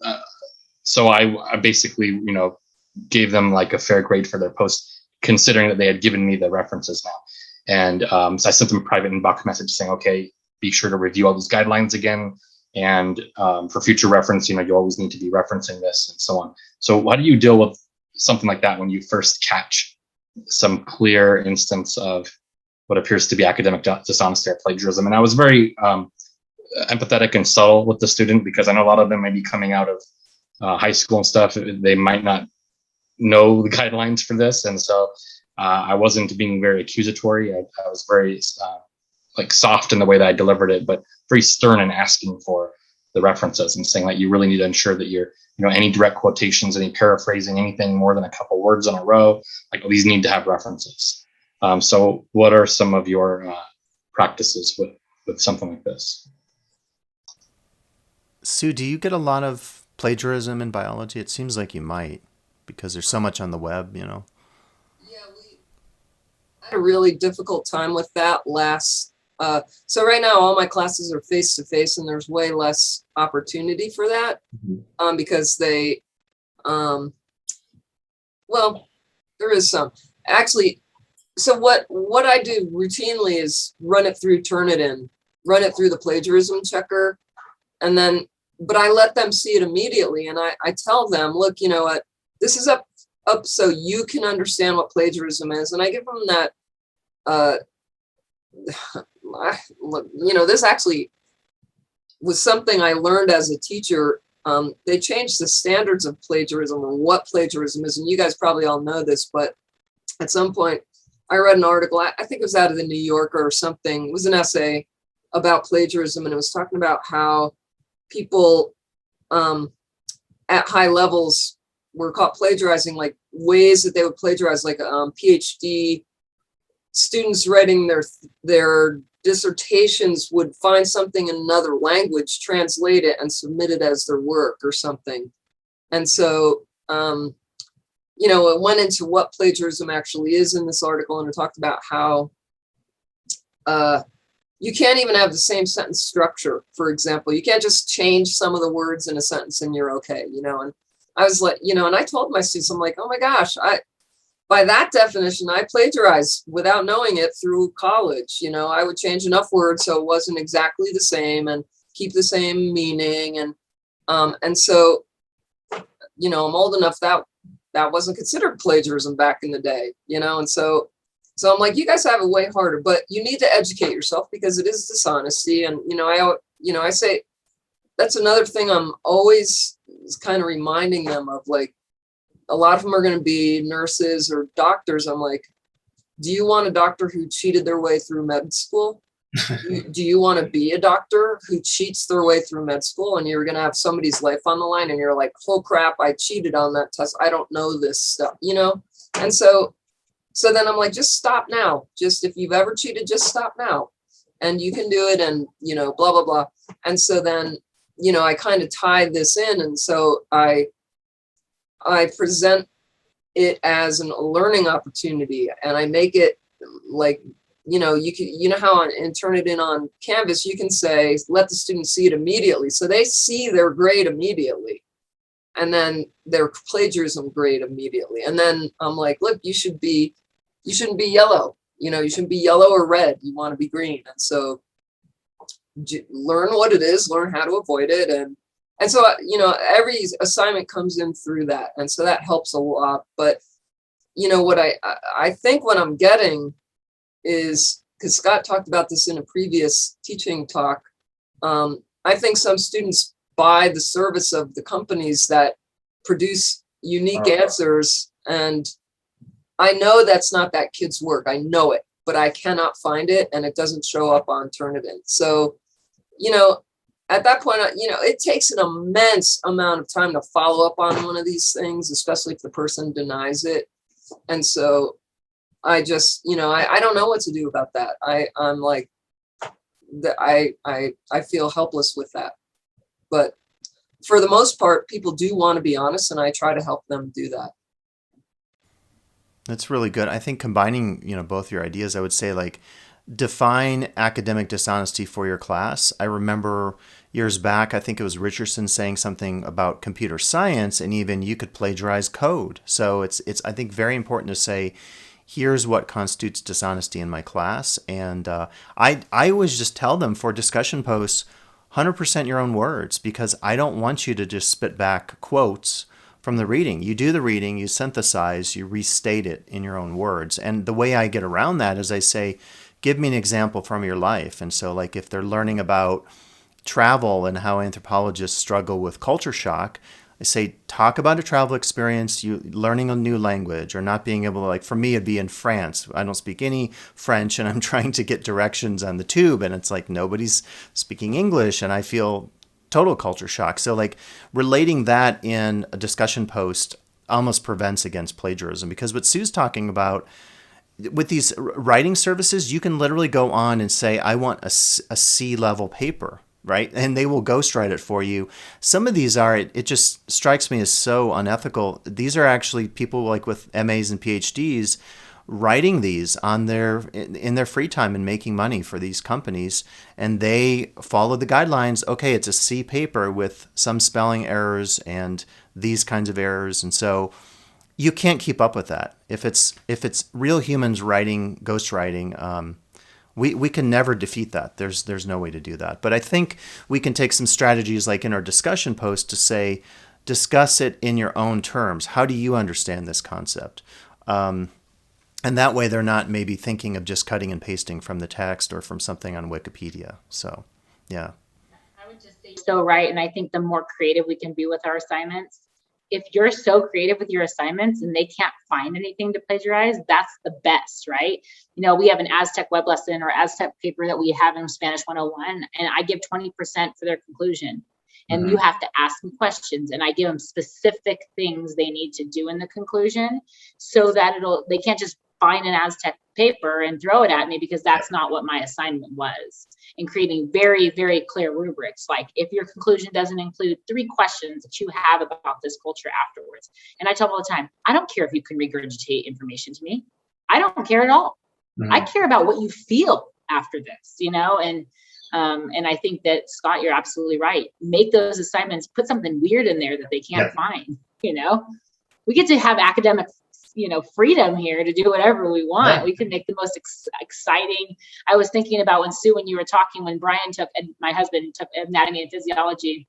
so I basically, gave them like a fair grade for their post, considering that they had given me the references now. And so I sent them a private inbox message saying, okay, be sure to review all these guidelines again. And for future reference, you always need to be referencing this and so on. So how do you deal with something like that when you first catch some clear instance of what appears to be academic dishonesty or plagiarism? And I was very empathetic and subtle with the student, because I know a lot of them may be coming out of high school and stuff. They might not know the guidelines for this. And so I wasn't being very accusatory. I was very soft in the way that I delivered it, but very stern in asking for the references and saying that you really need to ensure that you're, any direct quotations, any paraphrasing, anything more than a couple words in a row, like these need to have references. So what are some of your practices with something like this? Sue, do you get a lot of plagiarism in biology? It seems like you might, because there's so much on the web, Yeah, we had a really difficult time with that so right now all my classes are face-to-face, and there's way less opportunity for that, because they, well, there is some. Actually, so what I do routinely is run it through Turnitin, run it through the Plagiarism Checker, and then, but I let them see it immediately, and I tell them, look, you know what, this is up so you can understand what plagiarism is, and I give them that, this actually was something I learned as a teacher. They changed the standards of plagiarism, or what plagiarism is, and you guys probably all know this, but at some point I read an article, I think it was out of the New Yorker or something. It was an essay about plagiarism, and it was talking about how people at high levels were caught plagiarizing, like ways that they would plagiarize, like PhD students writing their dissertations would find something in another language, translate it, and submit it as their work or something. And so, it went into what plagiarism actually is in this article, and it talked about how you can't even have the same sentence structure. For example, you can't just change some of the words in a sentence and you're okay, and I was like, and I told my students, I'm like, oh my gosh, by that definition, I plagiarized without knowing it through college. I would change enough words so it wasn't exactly the same and keep the same meaning. And so, I'm old enough that wasn't considered plagiarism back in the day, and so I'm like, you guys have it way harder, but you need to educate yourself, because it is dishonesty. And, I say that's another thing I'm always kind of reminding them of. Like, a lot of them are going to be nurses or doctors. I'm like, do you want a doctor who cheated their way through med school? Do you want to be a doctor who cheats their way through med school, and you're going to have somebody's life on the line, and you're like, oh crap, I cheated on that test, I don't know this stuff, And so then I'm like, just stop now. Just, if you've ever cheated, just stop now, and you can do it, and blah blah blah. And so then I kind of tie this in, and so I present it as a learning opportunity, and I make it like, you can, how in Turnitin on Canvas, you can say, let the students see it immediately. So they see their grade immediately, and then their plagiarism grade immediately. And then I'm like, look, you shouldn't be yellow. You shouldn't be yellow or red. You want to be green. And so learn what it is, learn how to avoid it. And so, every assignment comes in through that. And so that helps a lot. But, what I think what I'm getting is, because Scott talked about this in a previous teaching talk, I think some students buy the service of the companies that produce unique answers. And I know that's not that kid's work. I know it. but I cannot find it and it doesn't show up on Turnitin. So, you know, at that point, you know, it takes an immense amount of time to follow up on one of these things, especially if the person denies it. And so I just, you know, I don't know what to do about that. I'm like, I feel helpless with that. But for the most part, people do want to be honest, and I try to help them do that. That's really good. I think combining, you know, both your ideas, I would say, like, define academic dishonesty for your class. I remember years back, I think it was Richardson saying something about computer science, and even you could plagiarize code. So it's I think very important to say, here's what constitutes dishonesty in my class. And I always just tell them for discussion posts, 100% your own words, because I don't want you to just spit back quotes from the reading. You do the reading, you synthesize, you restate it in your own words. And the way I get around that is I say, give me an example from your life. And so, like, if they're learning about travel and how anthropologists struggle with culture shock, I say, talk about a travel experience, you learning a new language, or not being able to, like, for me, it'd be in France. I don't speak any French, and I'm trying to get directions on the tube, and it's like nobody's speaking English, and I feel total culture shock. So, like, relating that in a discussion post almost prevents against plagiarism, because what Sue's talking about with these writing services, you can literally go on and say, I want a C-level paper, right? And they will ghostwrite it for you. Some of these are, it just strikes me as so unethical. These are actually people like with MAs and PhDs writing these on in their free time and making money for these companies. And they follow the guidelines. Okay, it's a C paper with some spelling errors and these kinds of errors. And so you can't keep up with that. If it's real humans writing, ghostwriting, we can never defeat that. There's no way to do that. But I think we can take some strategies like in our discussion post to say, discuss it in your own terms. How do you understand this concept? And that way they're not maybe thinking of just cutting and pasting from the text or from something on Wikipedia. So, yeah. I would just say so right. And I think the more creative we can be with our assignments, if you're so creative with your assignments and they can't find anything to plagiarize, that's the best, right? You know, we have an Aztec web lesson or Aztec paper that we have in Spanish 101, and I give 20% for their conclusion. And you have to ask them questions, and I give them specific things they need to do in the conclusion so that they can't just find an Aztec paper and throw it at me, because that's not what my assignment was. And creating very, very clear rubrics, like if your conclusion doesn't include 3 questions that you have about this culture afterwards. And I tell them all the time, I don't care if you can regurgitate information to me. I don't care at all. I care about what you feel after this, you know? And I think that, Scott, you're absolutely right. Make those assignments, put something weird in there that they can't find, you know? We get to have academic, you know, freedom here to do whatever we want. Yeah. We can make the most exciting. I was thinking about when Sue, when you were talking, when Brian took, and my husband took anatomy and physiology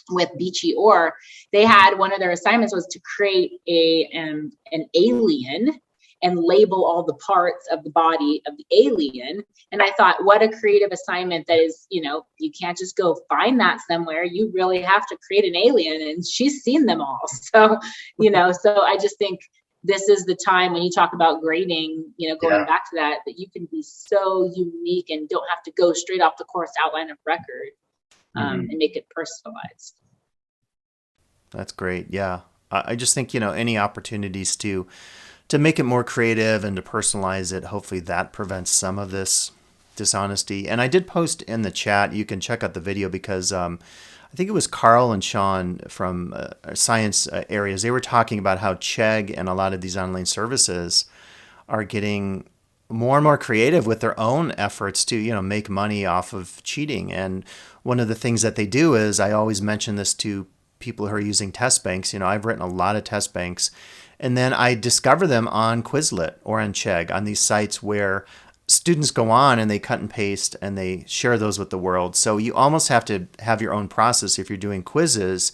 with Beachy Orr, they had one of their assignments was to create an alien and label all the parts of the body of the alien. And I thought, what a creative assignment that is, you know, you can't just go find that somewhere. You really have to create an alien, and she's seen them all. So, you know, so I just think this is the time when you talk about grading, you know, going back to that you can be so unique and don't have to go straight off the course outline of record and make it personalized. That's great. Yeah. I just think, you know, any opportunities to make it more creative and to personalize it, hopefully that prevents some of this dishonesty. And I did post in the chat, you can check out the video, because I think it was Carl and Sean from science areas. They were talking about how Chegg and a lot of these online services are getting more and more creative with their own efforts to, you know, make money off of cheating. And one of the things that they do is, I always mention this to people who are using test banks. You know, I've written a lot of test banks, and then I discover them on Quizlet or on Chegg, on these sites where students go on and they cut and paste and they share those with the world. So you almost have to have your own process if you're doing quizzes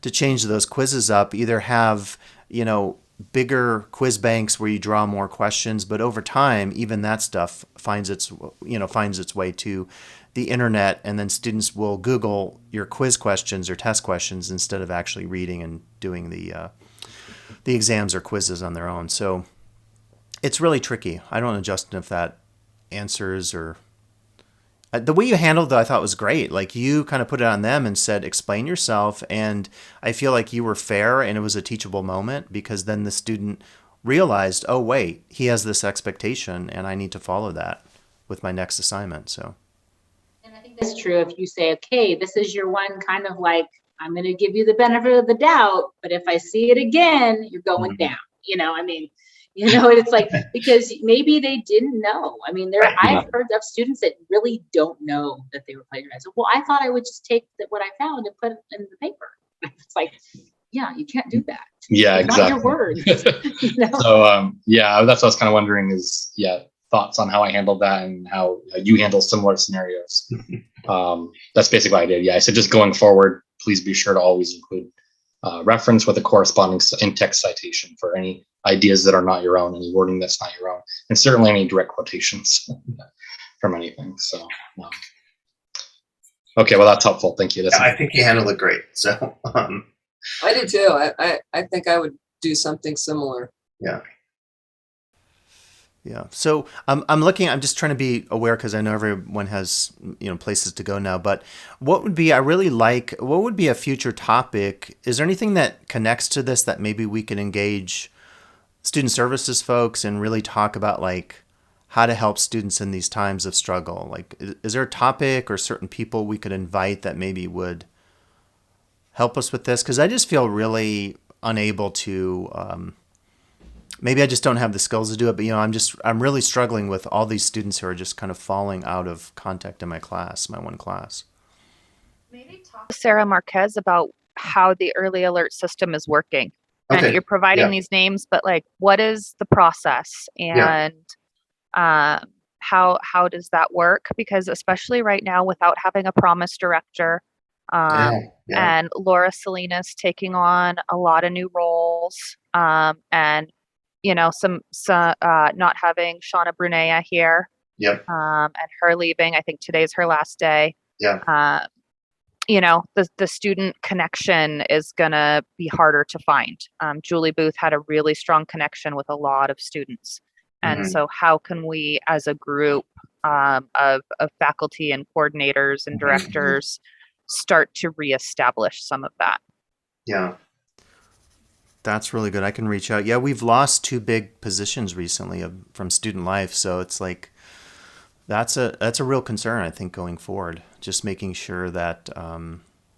to change those quizzes up. Either have, you know, bigger quiz banks where you draw more questions, but over time, even that stuff finds its way to the internet, and then students will Google your quiz questions or test questions instead of actually reading and doing the exams or quizzes on their own. So it's really tricky. I don't know, Justin, if that answers or the way you handled it, I thought was great. Like you kind of put it on them and said, explain yourself. And I feel like you were fair and it was a teachable moment because then the student realized, oh, wait, he has this expectation and I need to follow that with my next assignment. So. And I think that's true. If you say, okay, this is your one kind of like, I'm going to give you the benefit of the doubt, but if I see it again, you're going down. It's like, because maybe they didn't know. I mean, I've heard of students that really don't know that they were plagiarizing. Well, I thought I would just take what I found and put it in the paper. It's like, yeah, you can't do that. Yeah, it's exactly. Not your word. So, that's what I was kind of wondering is, thoughts on how I handled that and how you handle similar scenarios. That's basically what I did. Yeah, I said just going forward, please be sure to always include reference with a corresponding in-text citation for any ideas that are not your own, any wording that's not your own, and certainly any direct quotations from anything. So, okay, well, that's helpful. Thank you. I think you handled it great. So, I do too. I think I would do something similar. Yeah. Yeah. So I'm just trying to be aware because I know everyone has, places to go now, but what would be a future topic? Is there anything that connects to this that maybe we can engage student services folks and really talk about like how to help students in these times of struggle? Like, is there a topic or certain people we could invite that maybe would help us with this? Because I just feel really unable to, maybe I just don't have the skills to do it, but I'm really struggling with all these students who are just kind of falling out of contact in my one class. Maybe talk to Sarah Marquez about how the early alert system is working. Okay. And you're providing these names, but like, what is the process and how does that work? Because especially right now, without having a promise director, and Laura Salinas taking on a lot of new roles, and some not having Shauna Brunea here. Yep. And her leaving. I think today's her last day. Yeah. The student connection is gonna be harder to find. Julie Booth had a really strong connection with a lot of students. And so how can we as a group of faculty and coordinators and directors start to reestablish some of that? Yeah. That's really good. I can reach out. Yeah, we've lost 2 big positions recently from student life, so it's like that's a real concern, I think, going forward. Just making sure that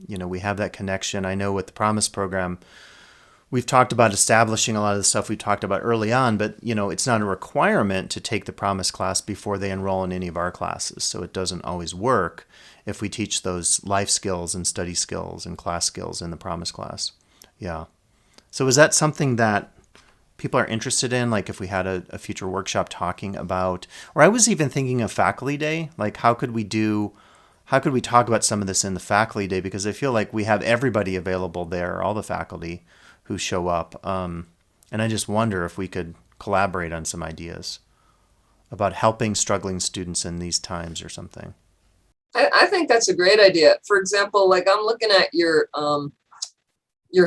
we have that connection. I know with the Promise program, we've talked about establishing a lot of the stuff we talked about early on, but it's not a requirement to take the Promise class before they enroll in any of our classes. So it doesn't always work if we teach those life skills and study skills and class skills in the Promise class. Yeah. So is that something that people are interested in? Like if we had a future workshop talking about, or I was even thinking of faculty day, like how could we talk about some of this in the faculty day? Because I feel like we have everybody available there, all the faculty who show up. And I just wonder if we could collaborate on some ideas about helping struggling students in these times or something. I think that's a great idea. For example, like I'm looking at your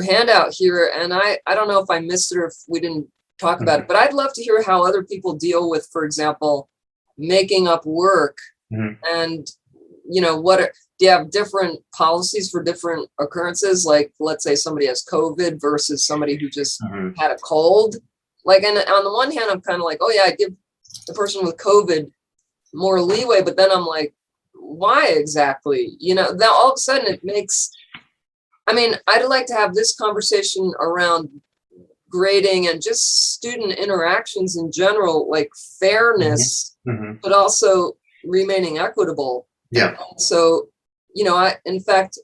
handout here, and I don't know if I missed it or if we didn't talk about it, but I'd love to hear how other people deal with, for example, making up work. And do you have different policies for different occurrences? Like, let's say somebody has COVID versus somebody who just had a cold. Like, and on the one hand, I'm kind of like, oh yeah, I give the person with COVID more leeway, but then I'm like, why exactly? Then all of a sudden it makes, I'd like to have this conversation around grading and just student interactions in general, like fairness, but also remaining equitable. Yeah. So, in fact,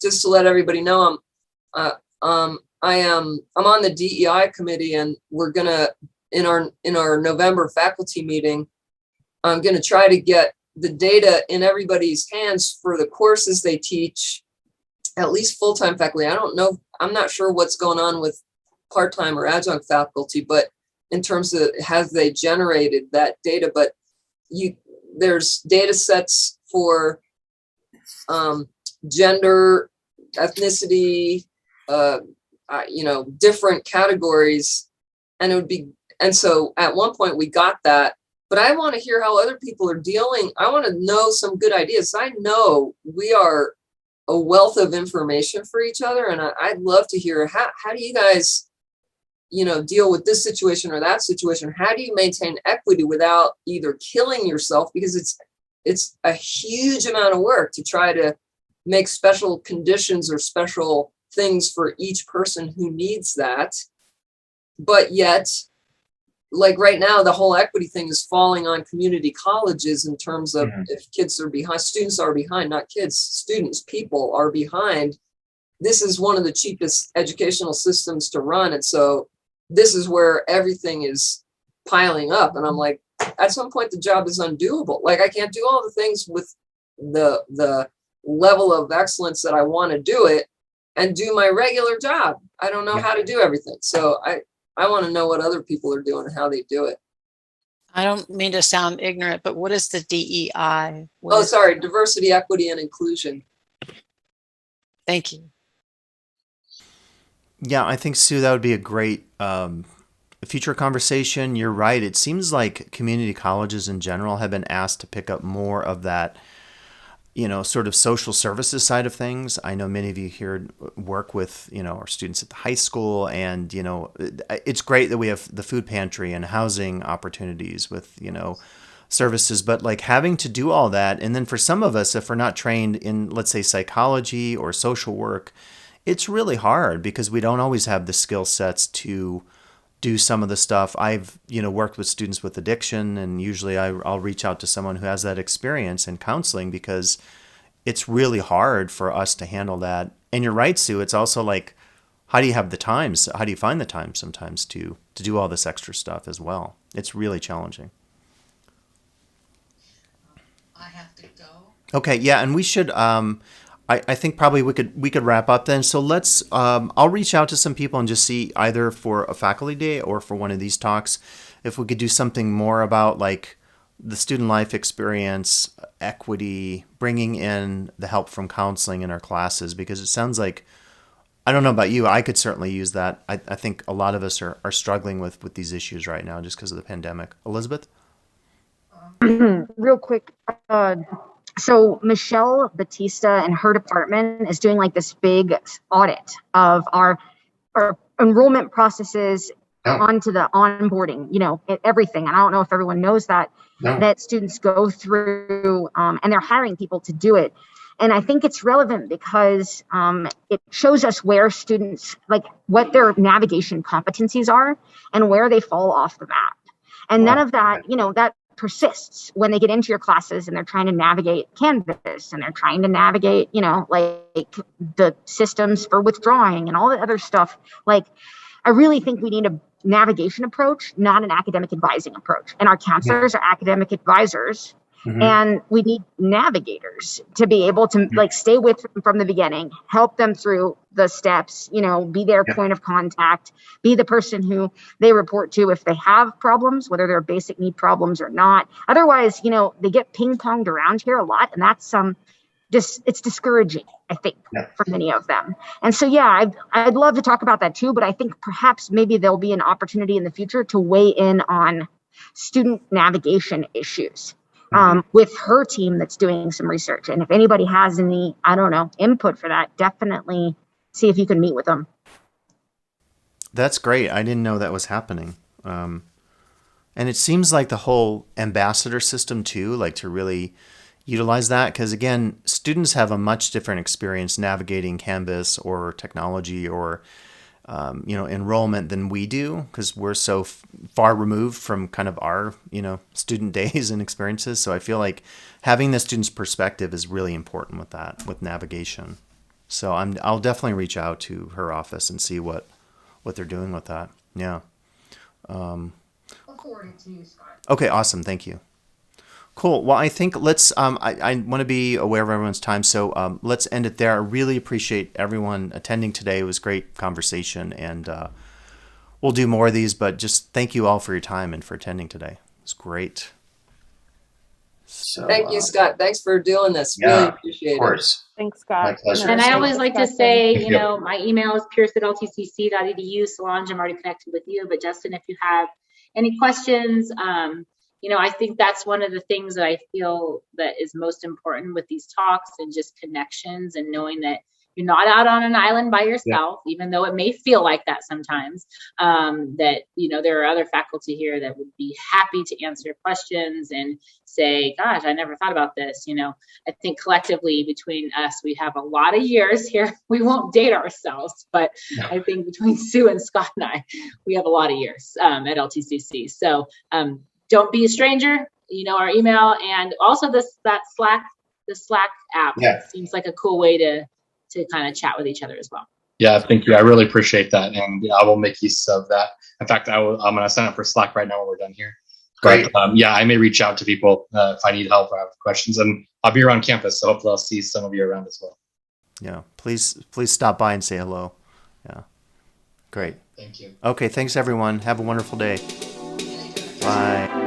just to let everybody know, I'm on the DEI committee, and we're gonna in our November faculty meeting, I'm gonna try to get the data in everybody's hands for the courses they teach, at least full-time faculty. I don't know. I'm not sure what's going on with part-time or adjunct faculty, but in terms of have they generated that data, but there's data sets for gender, ethnicity, different categories. And so at one point we got that, but I want to hear how other people are dealing. I want to know some good ideas. I know we are a wealth of information for each other, and I'd love to hear how do you guys, deal with this situation or that situation? How do you maintain equity without either killing yourself, because it's a huge amount of work to try to make special conditions or special things for each person who needs that. But yet, like right now, the whole equity thing is falling on community colleges in terms of if kids are behind, students are behind, not kids, students, people are behind. This is one of the cheapest educational systems to run. And so this is where everything is piling up. And I'm like, at some point, the job is undoable. Like, I can't do all the things with the level of excellence that I want to do it and do my regular job. I don't know how to do everything. So I want to know what other people are doing and how they do it. I don't mean to sound ignorant, but what is the DEI? Diversity, equity, and inclusion. Thank you. Yeah, I think, Sue, that would be a great future conversation. You're right. It seems like community colleges in general have been asked to pick up more of that, sort of social services side of things. I know many of you here work with, our students at the high school, and, it's great that we have the food pantry and housing opportunities with, services, but like having to do all that. And then for some of us, if we're not trained in, let's say, psychology or social work, it's really hard because we don't always have the skill sets to do some of the stuff. I've, worked with students with addiction, and usually I'll reach out to someone who has that experience in counseling because it's really hard for us to handle that. And you're right, Sue. It's also like, how do you have the time? How do you find the time sometimes to do all this extra stuff as well? It's really challenging. I have to go. Okay, yeah, and we should. I think probably we could wrap up then. So let's. I'll reach out to some people and just see either for a faculty day or for one of these talks if we could do something more about like the student life experience, equity, bringing in the help from counseling in our classes, because it sounds like, I don't know about you, I could certainly use that. I think a lot of us are struggling with these issues right now just because of the pandemic. Elizabeth? Real quick. So Michelle Batista and her department is doing like this big audit of our enrollment processes onto the onboarding, everything. And I don't know if everyone knows that students go through, and they're hiring people to do it. And I think it's relevant because it shows us where students, like what their navigation competencies are and where they fall off the map. And none of that, that persists when they get into your classes and they're trying to navigate Canvas and they're trying to navigate, like the systems for withdrawing and all the other stuff. Like, I really think we need a navigation approach, not an academic advising approach. And our counselors are academic advisors. Mm-hmm. And we need navigators to be able to like stay with them from the beginning, help them through the steps, be their point of contact, be the person who they report to if they have problems, whether they're basic need problems or not. Otherwise, they get ping-ponged around here a lot, and that's it's discouraging, I think, for many of them. And so, I'd love to talk about that too, but I think perhaps maybe there'll be an opportunity in the future to weigh in on student navigation issues. With her team that's doing some research. And if anybody has any, input for that, definitely see if you can meet with them. That's great. I didn't know that was happening. And it seems like the whole ambassador system too, like to really utilize that. Because again, students have a much different experience navigating Canvas or technology or enrollment than we do, because we're so far removed from kind of our, student days and experiences. So I feel like having the student's perspective is really important with that, with navigation. So I'll definitely reach out to her office and see what they're doing with that. Yeah. I'll forward it to you, Scott. Okay, awesome. Thank you. Cool. Well, I think let's, I want to be aware of everyone's time, so let's end it there. I really appreciate everyone attending today. It was a great conversation, and we'll do more of these, but just thank you all for your time and for attending today. It's great. So, thank you, Scott. Thanks for doing this. Really appreciate it. Of course. Thanks, Scott. My pleasure. And I always like to say, my email is pierce@ltcc.edu. Solange, I'm already connected with you, but Justin, if you have any questions, I think that's one of the things that I feel that is most important with these talks, and just connections, and knowing that you're not out on an island by yourself, even though it may feel like that sometimes, that, there are other faculty here that would be happy to answer your questions and say, gosh, I never thought about this. I think collectively between us, we have a lot of years here. We won't date ourselves, but I think between Sue and Scott and I, we have a lot of years at LTCC. So don't be a stranger, our email, and also the Slack app. Seems like a cool way to kind of chat with each other as well. Yeah, thank you. I really appreciate that. And I will make use of that. In fact, I'm going to sign up for Slack right now when we're done here. Great. But, I may reach out to people if I need help or have questions. And I'll be around campus, so hopefully I'll see some of you around as well. Yeah, please stop by and say hello. Yeah, great. Thank you. Okay, thanks everyone. Have a wonderful day. Bye.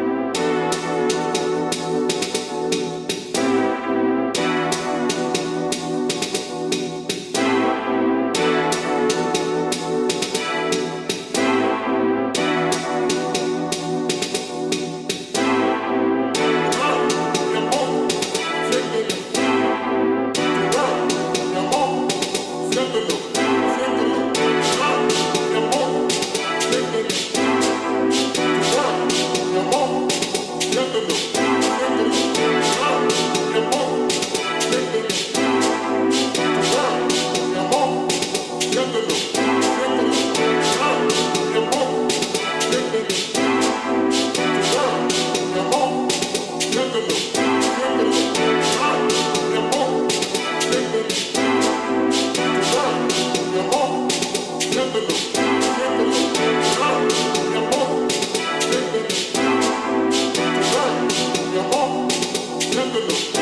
Siéntelo.